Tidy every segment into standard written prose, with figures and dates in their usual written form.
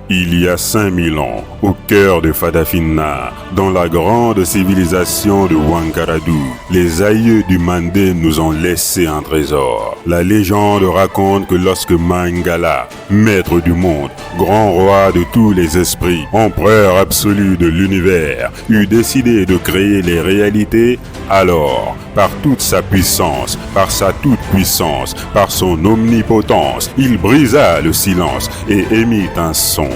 Il y a 5000 ans, au cœur de Fadafinna, dans la grande civilisation de Wankaradu, les aïeux du Mandé nous ont laissé un trésor. La légende raconte que lorsque Mangala, maître du monde, grand roi de tous les esprits, empereur absolu de l'univers, eut décidé de créer les réalités, alors, par toute sa puissance, par sa toute-puissance, par son omnipotence, il brisa le silence et émit un son.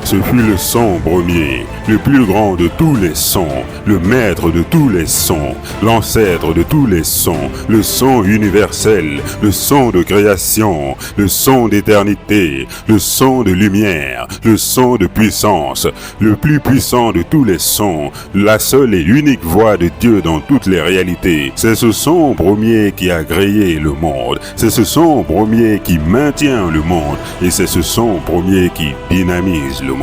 Ce fut le son premier, le plus grand de tous les sons, le maître de tous les sons, l'ancêtre de tous les sons, le son universel, le son de création, le son d'éternité, le son de lumière, le son de puissance, le plus puissant de tous les sons, la seule et unique voix de Dieu dans toutes les réalités. C'est ce son premier qui a créé le monde, c'est ce son premier qui maintient le monde, et c'est ce son premier qui dynamise le monde.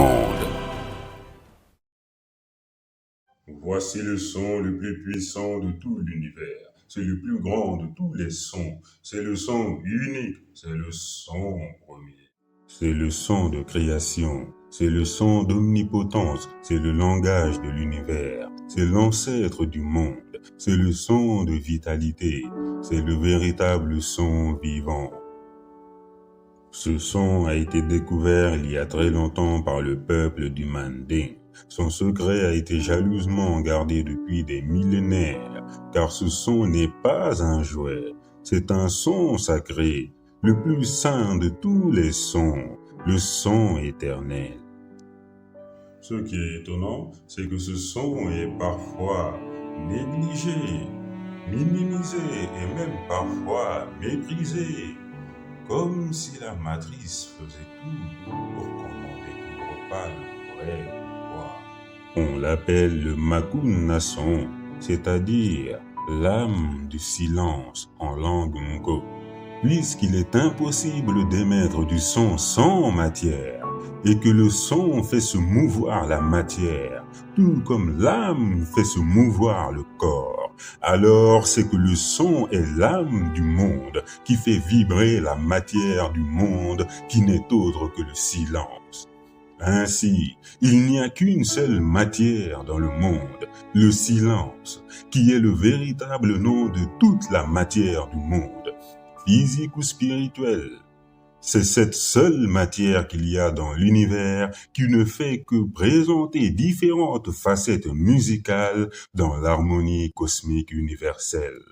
Voici le son le plus puissant de tout l'univers. C'est le plus grand de tous les sons. C'est le son unique. C'est le son premier. C'est le son de création. C'est le son d'omnipotence. C'est le langage de l'univers. C'est l'ancêtre du monde. C'est le son de vitalité. C'est le véritable son vivant. Ce son a été découvert il y a très longtemps par le peuple du Manding. Son secret a été jalousement gardé depuis des millénaires, car ce son n'est pas un jouet, c'est un son sacré, le plus saint de tous les sons, le son éternel. Ce qui est étonnant, c'est que ce son est parfois négligé, minimisé et même parfois méprisé. Comme si la matrice faisait tout pour qu'on n'en découvre pas le vrai pouvoir. On l'appelle le Makun Nason, c'est-à-dire l'âme du silence en langue ngo, puisqu'il est impossible d'émettre du son sans matière, et que le son fait se mouvoir la matière, tout comme l'âme fait se mouvoir le corps. Alors c'est que le son est l'âme du monde qui fait vibrer la matière du monde qui n'est autre que le silence. Ainsi, il n'y a qu'une seule matière dans le monde, le silence, qui est le véritable nom de toute la matière du monde, physique ou spirituelle. C'est cette seule matière qu'il y a dans l'univers qui ne fait que présenter différentes facettes musicales dans l'harmonie cosmique universelle.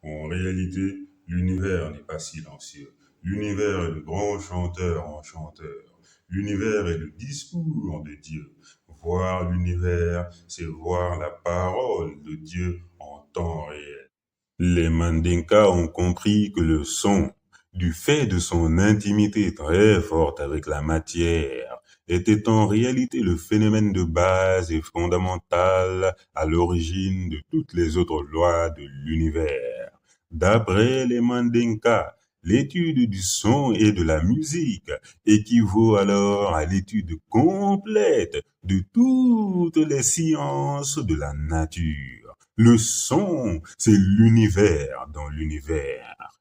En réalité, l'univers n'est pas silencieux. L'univers est le grand chanteur en chanteur. L'univers est le discours de Dieu. Voir l'univers, c'est voir la parole de Dieu en temps réel. Les Mandinka ont compris que le son, du fait de son intimité très forte avec la matière, était en réalité le phénomène de base et fondamental à l'origine de toutes les autres lois de l'univers. D'après les Mandinka, l'étude du son et de la musique équivaut alors à l'étude complète de toutes les sciences de la nature. Le son, c'est l'univers dans l'univers.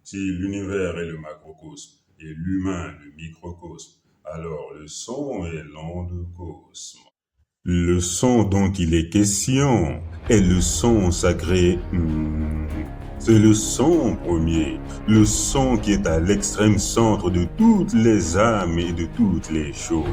Si l'univers est le macrocosme et l'humain le microcosme, alors le son est l'endocosme. Le son dont il est question est le son sacré. C'est le son premier, le son qui est à l'extrême centre de toutes les âmes et de toutes les choses.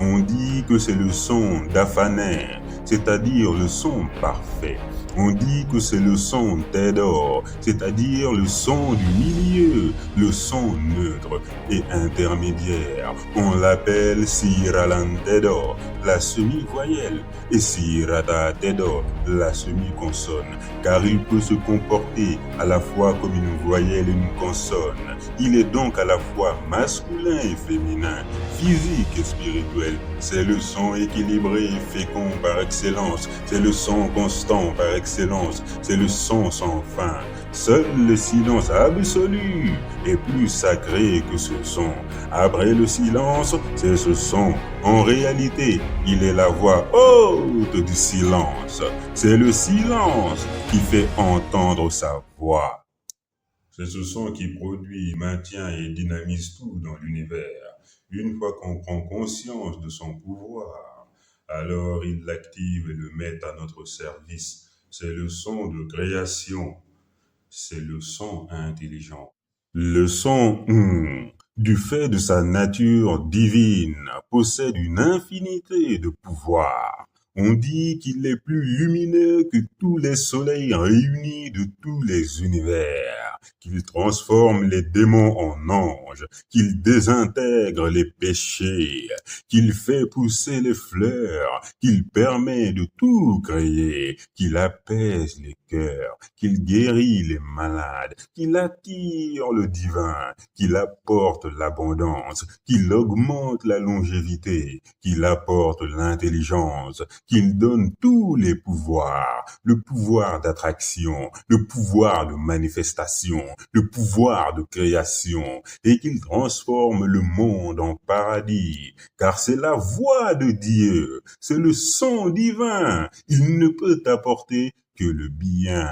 On dit que c'est le son d'Afaner, c'est-à-dire le son parfait. On dit que c'est le son Tédor, c'est-à-dire le son du milieu, le son neutre et intermédiaire. On l'appelle Siralan Tédor, la semi-voyelle, et Sirata Tédor, la semi-consonne, car il peut se comporter à la fois comme une voyelle et une consonne. Il est donc à la fois masculin et féminin, physique et spirituel. C'est le son équilibré et fécond par excellence. C'est le son constant par excellence. C'est le son sans fin. Seul le silence absolu est plus sacré que ce son. Après le silence, c'est ce son. En réalité, il est la voix haute du silence. C'est le silence qui fait entendre sa voix. C'est ce son qui produit, maintient et dynamise tout dans l'univers. Une fois qu'on prend conscience de son pouvoir, alors il l'active et le met à notre service. C'est le son de création, c'est le son intelligent. Le son, du fait de sa nature divine, possède une infinité de pouvoirs. On dit qu'il est plus lumineux que tous les soleils réunis de tous les univers, qu'il transforme les démons en anges, qu'il désintègre les péchés, qu'il fait pousser les fleurs, qu'il permet de tout créer, qu'il apaise les cœurs, qu'il guérit les malades, qu'il attire le divin, qu'il apporte l'abondance, qu'il augmente la longévité, qu'il apporte l'intelligence, qu'il donne tous les pouvoirs, le pouvoir d'attraction, le pouvoir de manifestation, le pouvoir de création, et qu'il transforme le monde en paradis, car c'est la voix de Dieu, c'est le son divin, il ne peut apporter que le bien.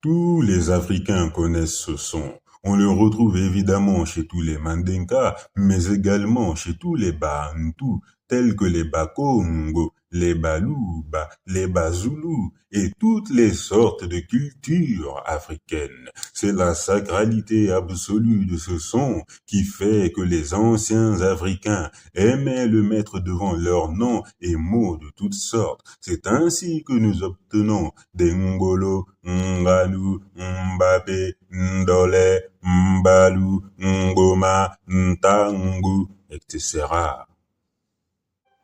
Tous les Africains connaissent ce son. On le retrouve évidemment chez tous les Mandinka, mais également chez tous les Bantus, tels que les Bakongo, les Baluba, les Bazulu et toutes les sortes de cultures africaines. C'est la sacralité absolue de ce son qui fait que les anciens Africains aimaient le mettre devant leurs noms et mots de toutes sortes. C'est ainsi que nous obtenons des Ngolo, Ngalu, Mbappé, Ndole, Mbalu, Ngoma, Ntangu, etc.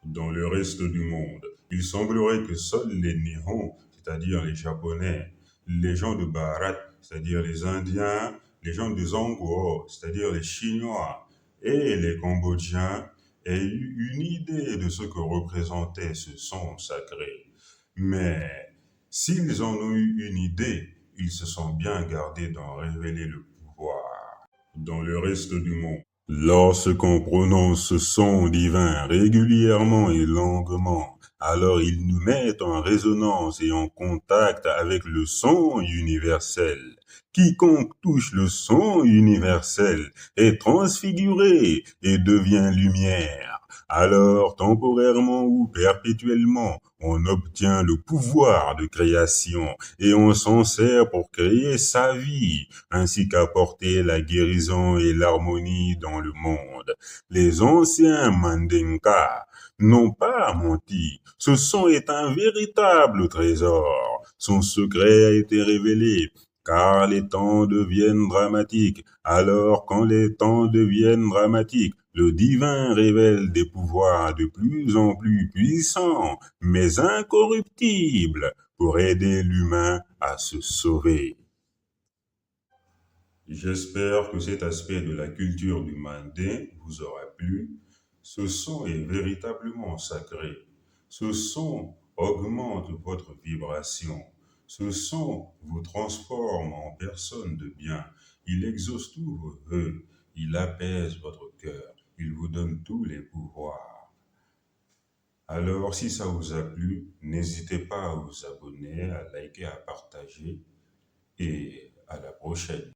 Dans le reste du monde, il semblerait que seuls les Nihon, c'est-à-dire les Japonais, les gens de Bharat, c'est-à-dire les Indiens, les gens de Zangwo, c'est-à-dire les Chinois, et les Cambodgiens, aient eu une idée de ce que représentait ce son sacré. Mais s'ils en ont eu une idée, ils se sont bien gardés d'en révéler le pouvoir dans le reste du monde. Lorsqu'on prononce ce son divin régulièrement et longuement, alors il nous met en résonance et en contact avec le son universel. Quiconque touche le son universel est transfiguré et devient lumière. Alors, temporairement ou perpétuellement, on obtient le pouvoir de création et on s'en sert pour créer sa vie, ainsi qu'apporter la guérison et l'harmonie dans le monde. Les anciens Mandinka n'ont pas menti. Ce son est un véritable trésor. Son secret a été révélé. Car les temps deviennent dramatiques. Alors, quand les temps deviennent dramatiques, le divin révèle des pouvoirs de plus en plus puissants, mais incorruptibles, pour aider l'humain à se sauver. J'espère que cet aspect de la culture du Mandin vous aura plu. Ce son est véritablement sacré. Ce son augmente votre vibration. Ce son vous transforme en personne de bien. Il exauce tous vos vœux. Il apaise votre cœur. Il vous donne tous les pouvoirs. Alors, si ça vous a plu, n'hésitez pas à vous abonner, à liker, à partager et à la prochaine.